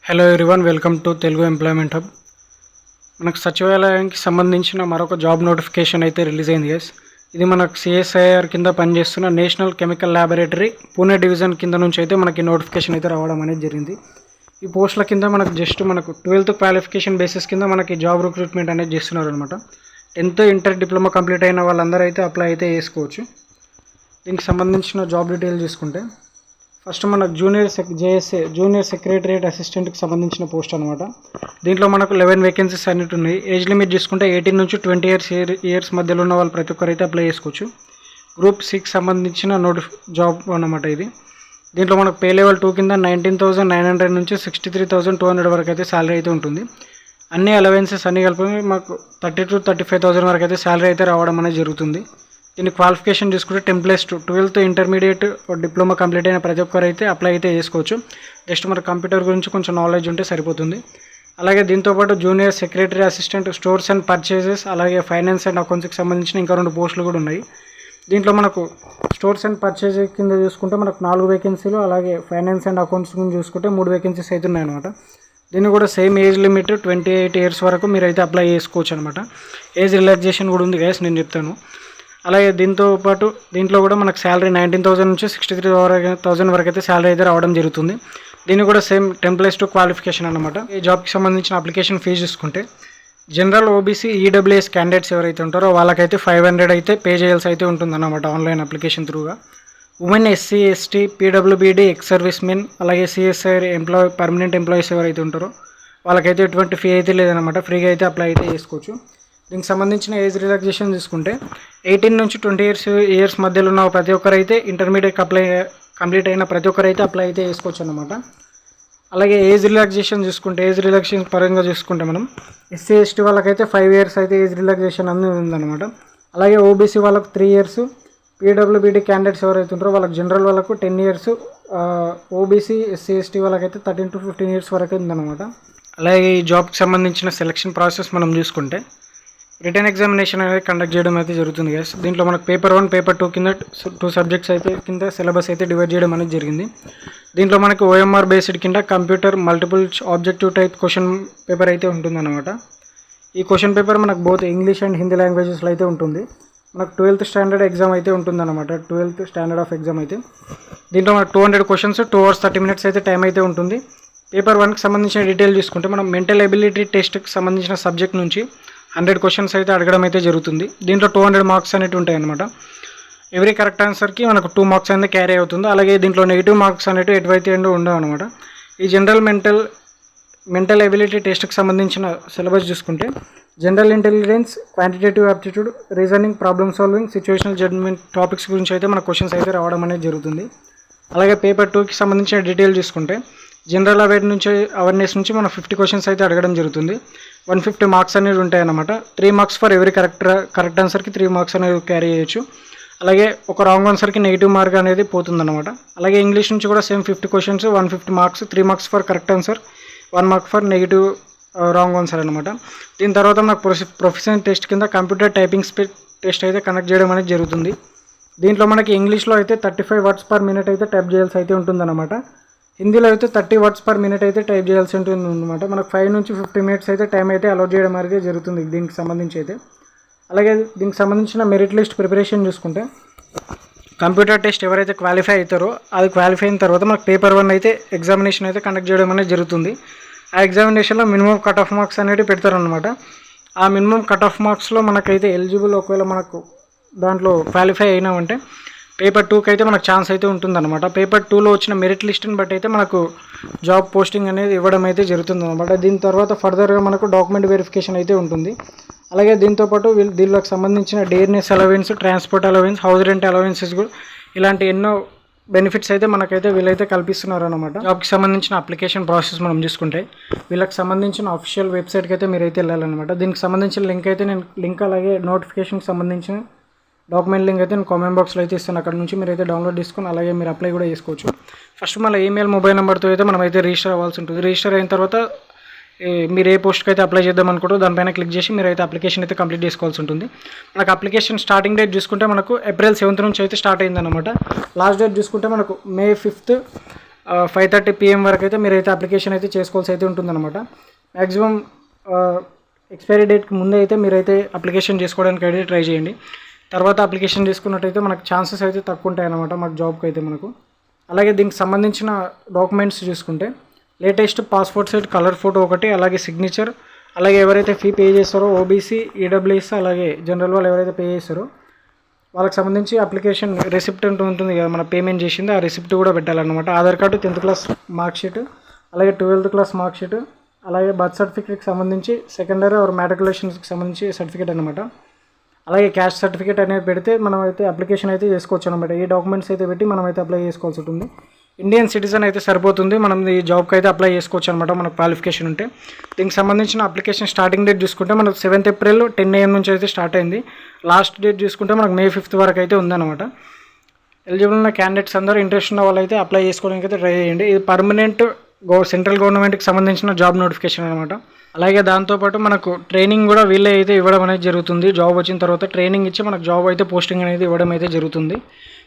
Hello everyone, welcome to Telugu employment hub. మనకు సచివాలయానికి సంబంధించిన మరొక జాబ్ నోటిఫికేషన్ అయితే రిలీజ్ అయింది గైస్. ఇది మనకు సిఎస్ఐఆర్ కింద పనిచేస్తున్న national chemical laboratory Pune division కింద నుంచి అయితే మనకి నోటిఫికేషన్ అయితే రావడం అనేది జరిగింది. ఈ పోస్టుల కింద మనకు జస్ట్ మనకు 12th క్వాలిఫికేషన్ బేసిస్ కింద మనకి జాబ్ రిక్రూట్మెంట్ అనేది చేస్తున్నారు అనమాట. 10th ఇంటర్ డిప్లొమా కంప్లీట్ అయిన వాళ్ళందరూ అయితే అప్లై అయితే చేసుకోవచ్చు. దీనికి సంబంధించిన జాబ్ డీటెయిల్ చూసుకుంటే ఫస్ట్ మనకు జూనియర్ సెక్రటరియట్ అసిస్టెంట్కి సంబంధించిన పోస్ట్ అనమాట. దీంట్లో మనకు 11 వేకెన్సీస్ అన్నిటి ఉన్నాయి. ఏజ్ లిమిట్ చూసుకుంటే 18 నుంచి 20 ఇయర్స్ మధ్యలో ఉన్న వాళ్ళు ప్రతి ఒక్కరైతే అప్లై చేసుకోవచ్చు. గ్రూప్ 6 సంబంధించిన జాబ్ అనమాట ఇది. దీంట్లో మనకు పే లెవెల్ 2 కింద 19,900 నుంచి 63,200 వరకు అయితే శాలరీ అయితే ఉంటుంది. అన్ని అలవెన్సెస్ అన్ని కలిపి మాకు 30,000 to 35,000 వరకు అయితే శాలరీ అయితే రావడం అనేది జరుగుతుంది. దీని క్వాలిఫికేషన్ చూసుకుంటే 10+2 12th ఇంటర్మీడియట్ డిప్లొమా కంప్లీట్ అయిన ప్రతి ఒక్కరు అయితే అప్లై అయితే చేసుకోవచ్చు. జస్ట్ మన కంప్యూటర్ గురించి కొంచెం నాలెడ్జ్ ఉంటే సరిపోతుంది. అలాగే దీంతోపాటు junior secretary assistant stores and purchases, అలాగే ఫైనాన్స్ అండ్ అకౌంట్స్కి సంబంధించిన ఇంకా 2 పోస్టులు కూడా ఉన్నాయి. దీంట్లో మనకు స్టోర్స్ అండ్ పర్చేజ్ కింద చూసుకుంటే మనకు 4 వేకెన్సీలు, అలాగే ఫైనాన్స్ అండ్ అకౌంట్స్ కింద చూసుకుంటే 3 వేకెన్సీస్ అయితే ఉన్నాయన్నమాట. దీన్ని కూడా సేమ్ ఏజ్ లిమిట్ 28 ఇయర్స్ వరకు మీరు అయితే అప్లై చేసుకోవచ్చు అనమాట. ఏజ్ రిలాక్సేషన్ కూడా ఉంది గైస్, నేను చెప్తాను. అలాగే దీంట్లో కూడా మనకు శాలరీ 19,000 నుంచి 63,000 వరకు అయితే శాలరీ అయితే రావడం జరుగుతుంది. దీన్ని కూడా సేమ్ 10+2 క్వాలిఫికేషన్ అనమాట. ఈ జాబ్కి సంబంధించిన అప్లికేషన్ ఫీజు చూసుకుంటే జనరల్, ఓబీసీ, ఈడబ్ల్యూఎస్ క్యాండిడేట్స్ ఎవరైతే ఉంటారో వాళ్ళకైతే 500 అయితే పే చేయాల్సి అయితే ఉంటుంది అన్నమాట ఆన్లైన్ అప్లికేషన్ త్రూగా. Women, SC, ST, PWBD, ex servicemen, అలాగే సిఎస్ఐఆర్ పర్మనెంట్ ఎంప్లాయీస్ ఎవరైతే ఉంటారో వాళ్ళకైతే ఎటువంటి ఫీ అయితే లేదనమాట. ఫ్రీగా అయితే అప్లై అయితే చేసుకోవచ్చు. దీనికి సంబంధించిన ఏజ్ రిలాక్సేషన్ చూసుకుంటే 18 నుంచి 20 ఇయర్స్ మధ్యలో ఉన్న ప్రతి ఒక్కరైతే ఇంటర్మీడియట్ కంప్లీట్ అయిన ప్రతి ఒక్కరైతే అప్లై అయితే చేసుకోవచ్చు అనమాట. అలాగే ఏజ్ రిలాక్సేషన్ పరంగా చూసుకుంటే మనం ఎస్సీ, ఎస్టీ వాళ్ళకైతే 5 ఇయర్స్ అయితే ఏజ్ రిలాక్సేషన్ అనేది ఉందన్నమాట. అలాగే ఓబీసీ వాళ్ళకు 3 ఇయర్స్, పీడబ్ల్యూబీడీ క్యాండిడేట్స్ ఎవరైతే ఉంటారో వాళ్ళకి జనరల్ వాళ్ళకు 10 ఇయర్స్, ఓబీసీ, ఎస్సీ, ఎస్టీ వాళ్ళకైతే 13 to 15 ఇయర్స్ వరకు ఉందన్నమాట. అలాగే ఈ జాబ్కి సంబంధించిన సెలక్షన్ ప్రాసెస్ మనం చూసుకుంటే రిటర్న్ ఎగ్జామినేషన్ అనేది కండక్ట్ చేయడం అయితే జరుగుతుంది గైస్. దీంట్లో మనకు పేపర్ 1, పేపర్ 2 కింద 2 సబ్జెక్ట్స్ అయితే కింద సిలబస్ అయితే డివైడ్ చేయడం అనేది జరిగింది. దీంట్లో మనకు ఓఎంఆర్ బేస్డ్ కింద computer multiple objective type question paper అయితే ఉంటుందన్నమాట. ఈ క్వశ్చన్ పేపర్ మనకు బోత్ ఇంగ్లీష్ అండ్ హిందీ లాంగ్వేజెస్లో అయితే ఉంటుంది. మనకు 12th స్టాండర్డ్ ఎగ్జామ్ అయితే ఉంటుందన్నమాట. 12th స్టాండర్డ్ ఆఫ్ ఎగ్జామ్ అయితే దీంట్లో మనకు 200 క్వశ్చన్స్, 2 hours 30 minutes అయితే టైం అయితే ఉంటుంది. పేపర్ 1కి సంబంధించిన డీటెయిల్ చూసుకుంటే మనం మెంటల్ ఎబిలిటీ టెస్ట్కి సంబంధించిన సబ్జెక్ట్ నుంచి 100 క్వశ్చన్స్ అయితే అడగడం అయితే జరుగుతుంది. దీంట్లో 200 మార్క్స్ అనేవి ఉంటాయి అనమాట. ఎవ్రీ కరెక్ట్ ఆన్సర్కి మనకు 2 మార్క్స్ అనేది క్యారీ అవుతుంది. అలాగే దీంట్లో నెగిటివ్ మార్క్స్ అనేవి ఎటువైతే ఉండవు అనమాట. ఈ జనరల్ మెంటల్ ఎబిలిటీ టెస్ట్కి సంబంధించిన సిలబస్ చూసుకుంటే general intelligence, quantitative aptitude, reasoning, problem solving, situational judgement topics గురించి అయితే మన క్వశ్చన్స్ అయితే రావడం అనేది జరుగుతుంది. అలాగే పేపర్ 2కి సంబంధించిన డీటెయిల్ చూసుకుంటే జనరల్ అవేర్నెస్ నుంచి మనం 50 క్వశ్చన్స్ అయితే అడగడం జరుగుతుంది. 150 మార్క్స్ అనేవి ఉంటాయి అన్నమాట. 3 మార్క్స్ ఫర్ ఎవరీ కరెక్ట్ ఆన్సర్కి 3 మార్క్స్ అనేవి క్యారీ చేయొచ్చు. అలాగే ఒక రాంగ్ ఆన్సర్కి నెగిటివ్ మార్క్ అనేది పోతుందన్నమాట. అలాగే ఇంగ్లీష్ నుంచి కూడా same 50 questions, 150 marks, 3 marks for correct answer, 1 mark for negative wrong answer అనమాట. దీని తర్వాత మనకు ప్రొఫెషనల్ టెస్ట్ కింద కంప్యూటర్ టైపింగ్ స్పీడ్ టెస్ట్ అయితే కండక్ట్ చేయడం అనేది జరుగుతుంది. దీంట్లో మనకి ఇంగ్లీష్లో అయితే 35 words per minute అయితే టైప్ చేయాల్సి అయితే ఉంటుందన్నమాట. హిందీలో అయితే 30 words per minute అయితే టైప్ చేయాల్సి ఉంటుంది అనమాట. మనకు 5 నుంచి 50 minutes అయితే టైం అయితే అలౌట్ చేయడం అనేది జరుగుతుంది దీనికి సంబంధించి అయితే. అలాగే దీనికి సంబంధించిన మెరిట్ లిస్ట్ ప్రిపరేషన్ చూసుకుంటే కంప్యూటర్ టెస్ట్ ఎవరైతే క్వాలిఫై అవుతారో అది క్వాలిఫై అయిన తర్వాత మనకు పేపర్ 1 అయితే ఎగ్జామినేషన్ అయితే కండక్ట్ చేయడం అనేది జరుగుతుంది. ఆ ఎగ్జామినేషన్లో మినిమం కట్ ఆఫ్ మార్క్స్ అనేవి పెడతారనమాట. ఆ మినిమం కట్ ఆఫ్ మార్క్స్లో మనకైతే ఎలిజిబుల్, ఒకవేళ మనకు దాంట్లో క్వాలిఫై అయినామంటే పేపర్ 2కి అయితే మనకు ఛాన్స్ అయితే ఉంటుందన్నమాట. పేపర్ 2లో వచ్చిన మెరిట్ లిస్ట్ని బట్టి అయితే మనకు జాబ్ పోస్టింగ్ అనేది ఇవ్వడం అయితే జరుగుతుంది అనమాట. దీని తర్వాత ఫర్దర్గా మనకు డాక్యుమెంట్ వెరిఫికేషన్ అయితే ఉంటుంది. అలాగే దీంతోపాటు దీనికి సంబంధించిన dearness allowance, transport allowance, house rent allowances కూడా ఇలాంటి ఎన్నో బెనిఫిట్స్ అయితే మనకైతే వీళ్ళైతే కల్పిస్తున్నారు అనమాట. జాబ్కి సంబంధించిన అప్లికేషన్ ప్రాసెస్ మనం చూసుకుంటే వీళ్ళకి సంబంధించిన అఫీషియల్ వెబ్సైట్కి అయితే మీరైతే వెళ్ళాలన్నమాట. దీనికి సంబంధించిన లింక్ అలాగే నోటిఫికేషన్కి సంబంధించిన డాక్యుమెంట్ లింక్ అయితే నేను కామెంట్ బాక్స్లో అయితే ఇస్తాను. అక్కడ నుంచి మీరు అయితే డౌన్లోడ్ చేసుకొని అలాగే మీరు అప్లై కూడా చేసుకోవచ్చు. ఫస్ట్ మళ్ళీ ఈమెయిల్, మొబైల్ నెంబర్తో అయితే మనం అయితే రిజిస్టర్ అవ్వాల్సి ఉంటుంది. రిజిస్టర్ అయిన తర్వాత మీరు ఏ పోస్ట్కి అయితే అప్లై చేద్దాం అనుకుంటారో దానిపైన క్లిక్ చేసి మీరు అయితే అప్లికేషన్ అయితే కంప్లీట్ చేసుకోవాల్సి ఉంటుంది. మనకు అప్లికేషన్ స్టార్టింగ్ డేట్ చూసుకుంటే మనకు April 7th నుంచి అయితే స్టార్ట్ అయిందన్నమాట. లాస్ట్ డేట్ చూసుకుంటే మనకు May 5th 5:30 PM వరకు అయితే మీరైతే అప్లికేషన్ అయితే చేసుకోవాల్సి అయితే ఉంటుందన్నమాట. మ్యాక్సిమం ఎక్స్పైరీ డేట్కి ముందే అయితే మీరైతే అప్లికేషన్ చేసుకోవడానికి అయితే ట్రై చేయండి. తర్వాత అప్లికేషన్ చేసుకున్నట్టయితే మనకు ఛాన్సెస్ అయితే తక్కువ ఉంటాయి అన్నమాట మనకు జాబ్కి అయితే మనకు. అలాగే దీనికి సంబంధించిన డాక్యుమెంట్స్ చూసుకుంటే latest passport size colour photo ఒకటి, అలాగే సిగ్నేచర్, అలాగే ఎవరైతే ఫీ పే చేస్తారో ఓబీసీ, ఈడబ్ల్యూఎస్, అలాగే జనరల్ వాళ్ళు ఎవరైతే పే చేస్తారో వాళ్ళకి సంబంధించి అప్లికేషన్ రిసిప్ట్ ఉంటుంది కదా, మన పేమెంట్ చేసింది ఆ రిసిప్ట్ కూడా పెట్టాలన్నమాట. Aadhaar card, 10th class mark sheet, అలాగే 12th క్లాస్ మార్క్ షీట్, అలాగే బర్త్ సర్టిఫికేట్కి సంబంధించి సెకండరీ ఆర్ మ్యాట్రికులేషన్స్కి సంబంధించి సర్టిఫికేట్ అనమాట. అలాగే క్యాస్ట్ సర్టిఫికేట్ అనేది పెడితే మనం అయితే అప్లికేషన్ అయితే చేసుకోవచ్చు అనమాట. ఈ డాక్యుమెంట్స్ అయితే పెట్టి మనం అయితే అప్లై చేసుకోవాల్సి ఉంటుంది. ఇండియన్ సిటిజన్ అయితే సరిపోతుంది, మనం ఈ జాబ్కి అయితే అప్లై చేసుకోవచ్చు అనమాట మనకు క్వాలిఫికేషన్ ఉంటే. దీనికి సంబంధించిన అప్లికేషన్ స్టార్టింగ్ డేట్ చూసుకుంటే మనకు 7th April 10 AM నుంచి అయితే స్టార్ట్ అయింది. లాస్ట్ డేట్ చూసుకుంటే మనకు May 5th వరకు అయితే ఉందన్నమాట. ఎలిజిబుల్ ఉన్న క్యాండిడేట్స్ అందరూ ఇంట్రెస్ట్ ఉన్న వాళ్ళు అయితే అప్లై చేసుకోవడానికి అయితే ట్రై చేయండి. ఇది పర్మనెంట్ సెంట్రల్ గవర్నమెంట్కి సంబంధించిన జాబ్ నోటిఫికేషన్ అనమాట. అలాగే దాంతోపాటు మనకు ట్రైనింగ్ కూడా వీళ్ళే అయితే ఇవ్వడం అనేది జరుగుతుంది. జాబ్ వచ్చిన తర్వాత ట్రైనింగ్ ఇచ్చి మనకు జాబ్ అయితే పోస్టింగ్ అనేది ఇవ్వడం అయితే జరుగుతుంది.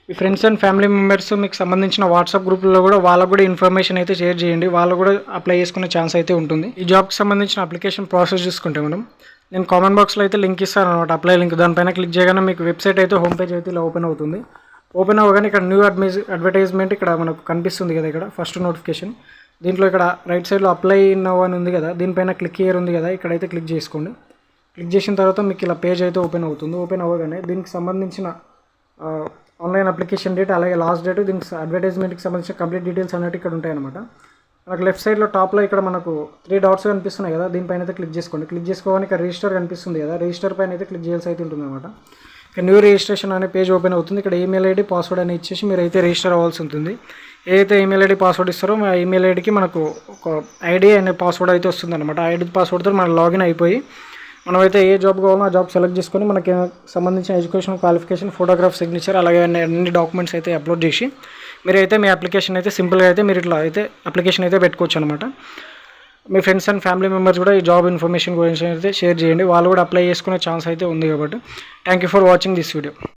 మీ ఫ్రెండ్స్ అండ్ ఫ్యామిలీ మెంబర్స్ మీకు సంబంధించిన వాట్సాప్ గ్రూపుల్లో కూడా వాళ్ళకు కూడా ఇన్ఫర్మేషన్ అయితే షేర్ చేయండి. వాళ్ళు కూడా అప్లై చేసుకునే ఛాన్స్ అయితే ఉంటుంది. ఈ జాబ్కి సంబంధించిన అప్లికేషన్ ప్రాసెస్ చూసుకుంటే నేను కామెంట్ బాక్స్లో అయితే లింక్ ఇస్తాను అనమాట, అప్లై లింక్. దానిపైన క్లిక్ చేయగానే మీకు వెబ్సైట్ అయితే హోమ్ పేజ్ అయితే ఇలా ఓపెన్ అవుతుంది. ఓపెన్ అవ్వగానే ఇక్కడ న్యూ అడ్వర్టైజ్మెంట్ ఇక్కడ మనకు కనిపిస్తుంది కదా, ఇక్కడ ఫస్ట్ నోటిఫికేషన్. దీంట్లో ఇక్కడ రైట్ సైడ్లో అప్లై నౌ అని ఉంది కదా, దీనిపైన క్లిక్ హియర్ ఉంది కదా, ఇక్కడైతే క్లిక్ చేసుకోండి. క్లిక్ చేసిన తర్వాత మీకు ఇలా పేజ్ అయితే ఓపెన్ అవుతుంది. ఓపెన్ అవ్వగానే దీనికి సంబంధించిన ఆన్లైన్ అప్లికేషన్ డేట్, అలాగే లాస్ట్ డేట్, దీనికి అడ్వర్టైజ్మెంట్కి సంబంధించిన కంప్లీట్ డీటెయిల్స్ అనేవి ఇక్కడ ఉంటాయన్నమాట. మనకు లెఫ్ట్ సైడ్లో టాప్లో ఇక్కడ మనకు 3 డాట్స్ కనిపిస్తున్నాయి కదా, దీనిపైన అయితే క్లిక్ చేసుకోండి. క్లిక్ చేసుకోగానే ఇక్కడ రిజిస్టర్ కనిపిస్తుంది కదా, రిజిస్టర్ పైన అయితే క్లిక్ చేయాల్సి అయితే ఉంటుంది అనమాట. ఇక్కడ న్యూ రిజిస్ట్రేషన్ అనే పేజ్ ఓపెన్ అవుతుంది. ఇక్కడ ఈమెయిల్ ఐడి, పాస్వర్డ్ అని ఇచ్చేసి మీరు అయితే రిజిస్టర్ అవ్వాల్సి ఉంటుంది. ఏదైతే ఈమెయిల్ ఐడి, పాస్వర్డ్ ఇస్తారో ఆ ఈమెయిల్ ఐడికి మనకు ఒక ఐడి అనే పాస్వర్డ్ అయితే వస్తుంది అనమాట. ఆ ఐడి పాస్వర్డ్తో మనం లాగిన్ అయిపోయి మనమైతే ఏ జాబ్ కావాలో ఆ జాబ్ సెలెక్ట్ చేసుకొని మనకి సంబంధించిన ఎడ్యుకేషన్ క్వాలిఫికేషన్, ఫోటోగ్రాఫ్, సిగ్నేచర్, అలాగే అన్ని డాక్యుమెంట్స్ అయితే అప్లోడ్ చేసి మీరైతే మీ అప్లికేషన్ అయితే సింపుల్గా అయితే మీరు ఇట్లా అయితే అప్లికేషన్ అయితే పెట్టుకోవచ్చు అనమాట. మీ ఫ్రెండ్స్ అండ్ ఫ్యామిలీ మెంబర్స్ కూడా ఈ జాబ్ ఇన్ఫర్మేషన్ గురించి అయితే షేర్ చేయండి, వాళ్ళు కూడా అప్లై చేసుకునే ఛాన్స్ అయితే ఉంది కాబట్టి. Thank you for watching this video.